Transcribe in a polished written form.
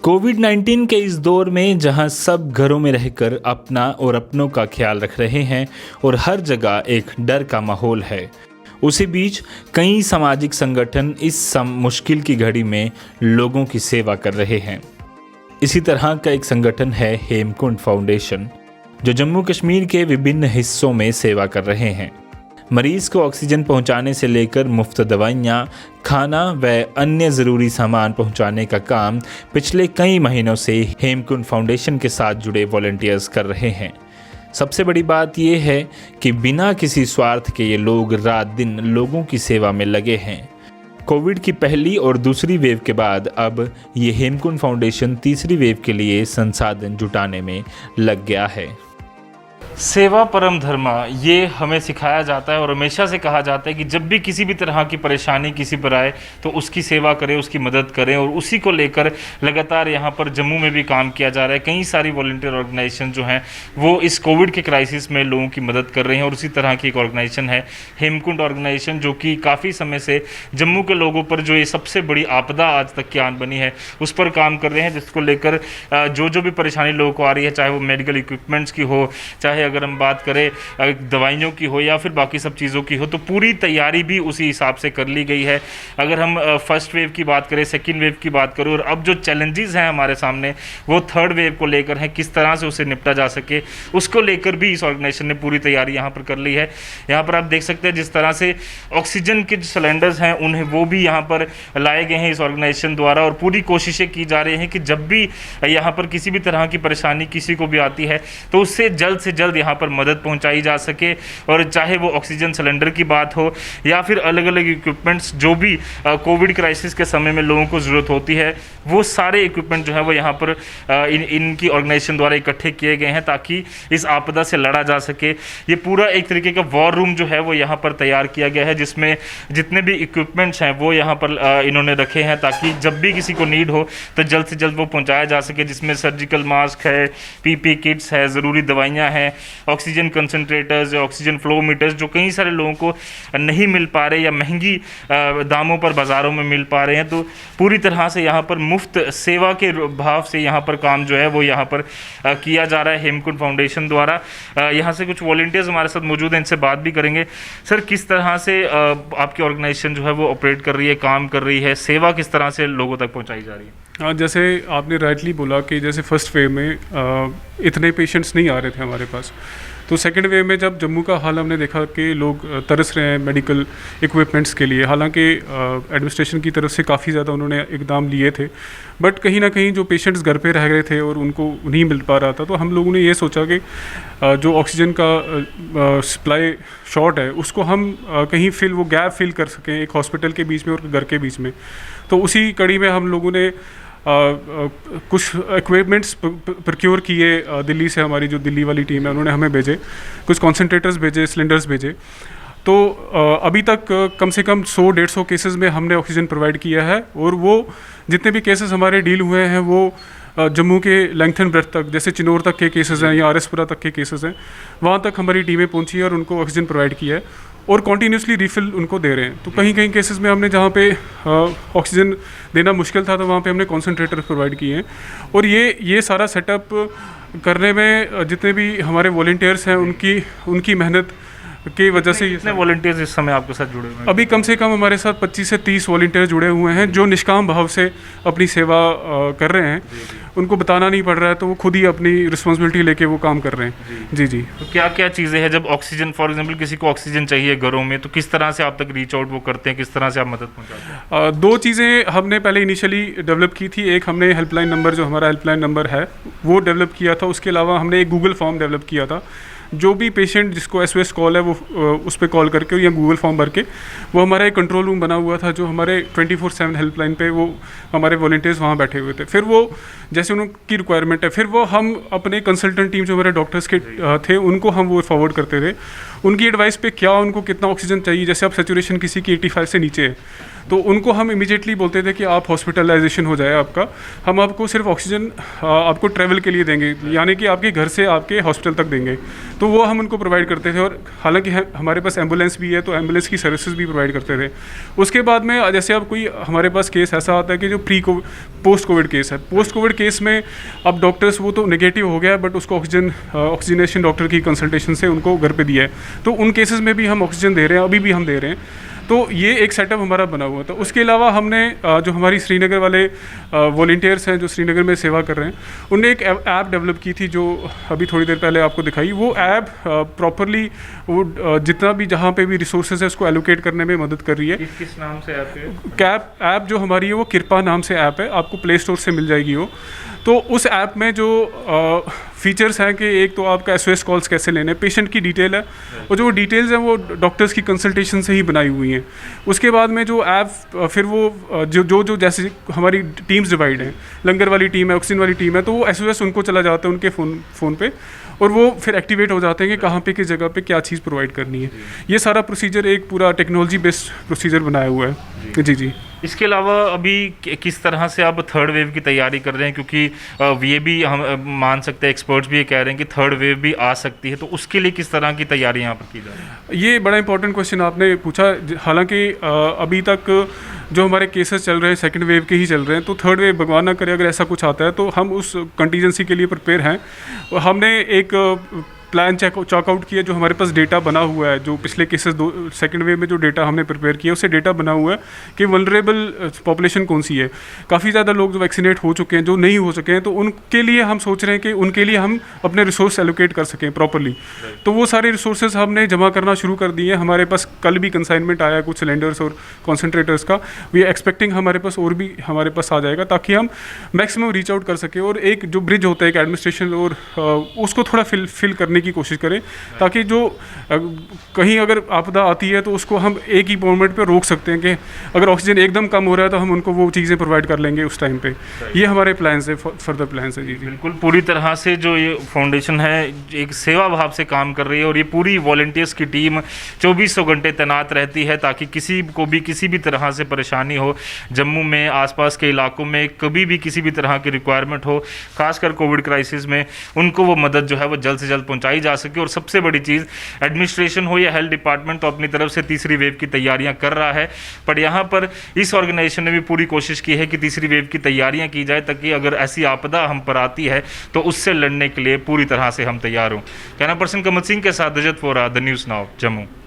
कोविड-19 के इस दौर में जहां सब घरों में रहकर अपना और अपनों का ख्याल रख रहे हैं और हर जगह एक डर का माहौल है, उसी बीच कई सामाजिक संगठन इस मुश्किल की घड़ी में लोगों की सेवा कर रहे हैं। इसी तरह का एक संगठन है हेमकुंड फाउंडेशन, जो जम्मू कश्मीर के विभिन्न हिस्सों में सेवा कर रहे हैं। मरीज को ऑक्सीजन पहुंचाने से लेकर मुफ्त दवाइयां, खाना व अन्य ज़रूरी सामान पहुंचाने का काम पिछले कई महीनों से हेमकुंड फाउंडेशन के साथ जुड़े वॉलंटियर्स कर रहे हैं। सबसे बड़ी बात यह है कि बिना किसी स्वार्थ के ये लोग रात दिन लोगों की सेवा में लगे हैं। कोविड की पहली और दूसरी वेव के बाद अब ये हेमकुंड फाउंडेशन तीसरी वेव के लिए संसाधन जुटाने में लग गया है। सेवा परम धर्मा, ये हमें सिखाया जाता है और हमेशा से कहा जाता है कि जब भी किसी भी तरह की परेशानी किसी पर आए तो उसकी सेवा करें, उसकी मदद करें, और उसी को लेकर लगातार यहाँ पर जम्मू में भी काम किया जा रहा है। कई सारी वॉलंटियर ऑर्गेनाइजेशन जो हैं वो इस कोविड के क्राइसिस में लोगों की मदद कर रहे हैं, और उसी तरह की एक ऑर्गेनाइजेशन है हेमकुंड ऑर्गेनाइजेशन, जो कि काफ़ी समय से जम्मू के लोगों पर जो ये सबसे बड़ी आपदा आज तक की आन बनी है उस पर काम कर रहे हैं, जिसको लेकर जो भी परेशानी लोगों को आ रही है, चाहे वो मेडिकल इक्विपमेंट्स की हो, चाहे अगर हम बात करें दवाइयों की हो या फिर बाकी सब चीज़ों की हो, तो पूरी तैयारी भी उसी हिसाब से कर ली गई है। अगर हम फर्स्ट वेव की बात करें, सेकंड वेव की बात करें, और अब जो चैलेंजेस हैं हमारे सामने वो थर्ड वेव को लेकर हैं, किस तरह से उसे निपटा जा सके, उसको लेकर भी इस ऑर्गेनाइजेशन ने पूरी तैयारी यहाँ पर कर ली है। यहाँ पर आप देख सकते हैं जिस तरह से ऑक्सीजन के जो सिलेंडर्स हैं उन्हें वो भी यहाँ पर लाए गए हैं इस ऑर्गेनाइजेशन द्वारा, और पूरी कोशिशें की जा रही हैं कि जब भी यहाँ पर किसी भी तरह की परेशानी किसी को भी आती है तो उससे जल्द से जल्द यहाँ पर मदद पहुंचाई जा सके। और चाहे वो ऑक्सीजन सिलेंडर की बात हो या फिर अलग अलग इक्विपमेंट्स जो भी कोविड क्राइसिस के समय में लोगों को ज़रूरत होती है, वो सारे इक्विपमेंट जो है वो यहाँ पर इनकी ऑर्गेनाइजेशन द्वारा इकट्ठे किए गए हैं ताकि इस आपदा से लड़ा जा सके। ये पूरा एक तरीके का वॉर रूम जो है वो यहाँ पर तैयार किया गया है, जिसमें जितने भी इक्विपमेंट्स हैं वो यहाँ पर इन्होंने रखे हैं ताकि जब भी किसी को नीड हो तो जल्द से जल्द वो पहुँचाया जा सके, जिसमें सर्जिकल मास्क है, पीपी किट्स है, ज़रूरी दवाइयाँ हैं, oxygen concentrators, oxygen flow meters जो कई सारे लोगों को नहीं मिल पा रहे या महंगी दामों पर बाज़ारों में मिल पा रहे हैं। तो पूरी तरह से यहाँ पर मुफ्त सेवा के भाव से यहाँ पर काम जो है वो यहाँ पर किया जा रहा है हेमकुंड फाउंडेशन द्वारा। यहाँ से कुछ वॉलंटियर्स हमारे साथ मौजूद हैं, इनसे बात भी करेंगे। सर, किस तरह से आपकी ऑर्गेनाइजेशन जो है वो ऑपरेट कर रही है, काम कर रही है, सेवा किस तरह से लोगों तक पहुँचाई जा रही है? जैसे आपने राइटली बोला कि जैसे फर्स्ट वेव में इतने पेशेंट्स नहीं आ रहे थे हमारे पास, तो सेकेंड वेव में जब जम्मू का हाल हमने देखा कि लोग तरस रहे हैं मेडिकल इक्विपमेंट्स के लिए, हालांकि एडमिनिस्ट्रेशन की तरफ से काफ़ी ज़्यादा उन्होंने इकदाम लिए थे, बट कहीं ना कहीं जो पेशेंट्स घर पे रह गए थे और उनको नहीं मिल पा रहा था, तो हम लोगों ने ये सोचा कि जो ऑक्सीजन का सप्लाई शॉर्ट है उसको हम कहीं वो गैप फिल कर सकें एक हॉस्पिटल के बीच में और घर के बीच में। तो उसी कड़ी में हम लोगों ने कुछ इक्विपमेंट्स प्रोक्योर किए दिल्ली से, हमारी जो दिल्ली वाली टीम है उन्होंने हमें भेजे, कुछ कॉन्सेंट्रेटर्स भेजे, सिलेंडर्स भेजे। तो अभी तक कम से कम 100-150 केसेस में हमने ऑक्सीजन प्रोवाइड किया है, और वो जितने भी केसेस हमारे डील हुए हैं वो जम्मू के लेंथ एंड ब्रेथ तक, जैसे चिनौर तक के केसेस हैं या आरएसपुरा तक के केसेस हैं, वहाँ तक हमारी टीमें पहुँची है और उनको ऑक्सीजन प्रोवाइड किया है और कॉन्टीन्यूसली रिफ़िल उनको दे रहे हैं। तो कहीं कहीं केसेस में हमने जहाँ पे ऑक्सीजन देना मुश्किल था तो वहाँ पे हमने कॉन्सेंट्रेटर प्रोवाइड किए हैं। और ये सारा सेटअप करने में जितने भी हमारे वॉलंटियर्स हैं उनकी मेहनत की वजह से। कितने वॉलंटियर्स इस समय आपके साथ जुड़े हुए हैं? अभी कम से कम हमारे साथ 25 से 30 वॉलंटियर्स जुड़े हुए हैं जो निष्काम भाव से अपनी सेवा कर रहे हैं। उनको बताना नहीं पड़ रहा है, तो वो खुद ही अपनी रिस्पॉन्सिबिलिटी लेके वो काम कर रहे हैं। जी। तो क्या क्या चीज़ें हैं जब ऑक्सीजन, फॉर एग्जांपल किसी को ऑक्सीजन चाहिए घरों में, तो किस तरह से आप तक रीच आउट वो करते हैं, किस तरह से आप मदद पहुँचाते हैं? 2 चीज़ें हमने पहले इनिशियली डेवलप की थी। एक हमने हेल्पलाइन नंबर, जो हमारा हेल्पलाइन नंबर है वो डेवलप किया था। उसके अलावा हमने एक गूगल फॉर्म डेवलप किया था, जो भी पेशेंट जिसको SOS कॉल है वो उस पर कॉल करके या गूगल फॉर्म भर के, वो हमारा एक कंट्रोल रूम बना हुआ था जो हमारे 24/7 हेल्पलाइन पे वो हमारे वॉलंटियर्स वहाँ बैठे हुए थे। फिर वो जैसे उनकी रिक्वायरमेंट है, फिर वो हम अपने कंसल्टेंट टीम जो हमारे डॉक्टर्स के थे उनको हम वो फॉरवर्ड करते थे, उनकी एडवाइस पे क्या उनको कितना ऑक्सीजन चाहिए। जैसे अब सैचुरेशन किसी की 85 से नीचे है तो उनको हम इमीडिएटली बोलते थे कि आप हॉस्पिटलाइजेशन हो जाए आपका, हम आपको सिर्फ ऑक्सीजन आपको ट्रैवल के लिए देंगे, यानी कि आपके घर से आपके हॉस्पिटल तक देंगे। तो वो हम उनको प्रोवाइड करते थे, और हालांकि हमारे पास एम्बुलेंस भी है तो एम्बुलेंस की सर्विसेज भी प्रोवाइड करते थे। उसके बाद में जैसे अब कोई हमारे पास केस ऐसा आता है कि जो पोस्ट कोविड केस है, पोस्ट कोविड केस में अब डॉक्टर्स वो तो नेगेटिव हो गया है, बट उसको ऑक्सीजनेशन डॉक्टर की कंसल्टेशन से उनको घर पे दिया है, तो उन केसेस में भी हम ऑक्सीजन दे रहे हैं, अभी भी हम दे रहे हैं। तो ये एक सेटअप हमारा बना हुआ था। उसके अलावा हमने जो हमारी श्रीनगर वाले वॉलंटियर्स हैं जो श्रीनगर में सेवा कर रहे हैं, उनने एक ऐप डेवलप की थी जो अभी थोड़ी देर पहले आपको दिखाई। वो ऐप प्रॉपरली वो जितना भी जहाँ पे भी रिसोर्सेज है उसको एलोकेट करने में मदद कर रही है। किस नाम से ऐप है? कैप ऐप जो हमारी है वो कृपा नाम से ऐप है, आपको प्ले स्टोर से मिल जाएगी वो। तो उस ऐप में जो फीचर्स हैं कि एक तो आपका SOS कॉल्स कैसे लेने, पेशेंट की डिटेल है, और जो डिटेल्स हैं वो डॉक्टर्स की कंसल्टेशन से ही बनाई हुई हैं। उसके बाद में जो ऐप फिर वो जो जैसे हमारी टीम्स डिवाइड हैं, लंगर वाली टीम है, ऑक्सीजन वाली टीम है, तो वो SOS उनको चला जाता है उनके फ़ोन पे, और वो फिर एक्टिवेट हो जाते हैं कि कहाँ पे किस जगह पे क्या चीज़ प्रोवाइड करनी है। ये सारा प्रोसीजर एक पूरा टेक्नोलॉजी बेस्ड प्रोसीजर बनाया हुआ है। जी। इसके अलावा अभी किस तरह से आप थर्ड वेव की तैयारी कर रहे हैं, क्योंकि ये भी हम मान सकते हैं, एक्सपर्ट्स भी ये कह रहे हैं कि थर्ड वेव भी आ सकती है, तो उसके लिए किस तरह की तैयारी यहाँ पर की जा रही है? ये बड़ा इंपॉर्टेंट क्वेश्चन आपने पूछा। हालांकि अभी तक जो हमारे केसेस चल रहे हैं सेकंड वेव के ही चल रहे हैं, तो थर्ड वेव भगवान ना करे अगर ऐसा कुछ आता है तो हम उस कंटीजेंसी के लिए प्रिपेयर हैं। हमने एक प्लान चेकआउट किया, जो हमारे पास डेटा बना हुआ है, जो पिछले केसेस सेकंड वेव में जो डेटा हमने प्रिपेयर किया उससे डेटा बना हुआ है कि वल्नरेबल पॉपुलेशन कौन सी है। काफ़ी ज़्यादा लोग जो वैक्सीनेट हो चुके हैं, जो नहीं हो सके हैं, तो उनके लिए हम सोच रहे हैं कि उनके लिए हम अपने रिसोर्स एलोकेट कर सकें प्रॉपरली। तो वो सारे रिसोर्सेज हमने जमा करना शुरू कर दिए हैं। हमारे पास कल भी कंसाइनमेंट आया कुछ सिलेंडर्स और कॉन्सेंट्रेटर्स का। वी आर एक्सपेक्टिंग हमारे पास और भी हमारे पास आ जाएगा, ताकि हम मैक्सिमम रीच आउट कर सकें, और एक जो ब्रिज होता है एक एडमिनिस्ट्रेशन और उसको थोड़ा फिल करने की कोशिश करें, ताकि जो कहीं अगर आपदा आती है तो उसको हम एक ही मोमेंट पे रोक सकते हैं कि अगर ऑक्सीजन एकदम कम हो रहा है तो हम उनको वो चीज़ें प्रोवाइड कर लेंगे उस टाइम पे। ये हमारे प्लान्स है, फर्दर प्लान्स है। जी बिल्कुल, पूरी तरह से जो ये फाउंडेशन है एक सेवा भाव से काम कर रही है, और ये पूरी वॉलंटियर्स की टीम 2400 घंटे तैनात रहती है, ताकि किसी को भी किसी भी तरह से परेशानी हो, जम्मू में आसपास के इलाकों में कभी भी किसी भी तरह की रिक्वायरमेंट हो, खासकर कोविड क्राइसिस में, उनको वो मदद जो है वो जल्द से जल्द पहुँचाई जा सके। और सबसे बड़ी चीज़, एडमिनिस्ट्रेशन हो या हेल्थ डिपार्टमेंट तो अपनी तरफ से तीसरी वेव की तैयारियां कर रहा है, पर यहाँ पर इस ऑर्गेनाइजेशन ने भी पूरी कोशिश की है कि तीसरी वेव की तैयारियां की जाए, ताकि अगर ऐसी आपदा हम पर आती है तो उससे लड़ने के लिए पूरी तरह से हम तैयार हों। कैमरा पर्सन कमल सिंह के साथ Rajat Vora, the news now, Jammu.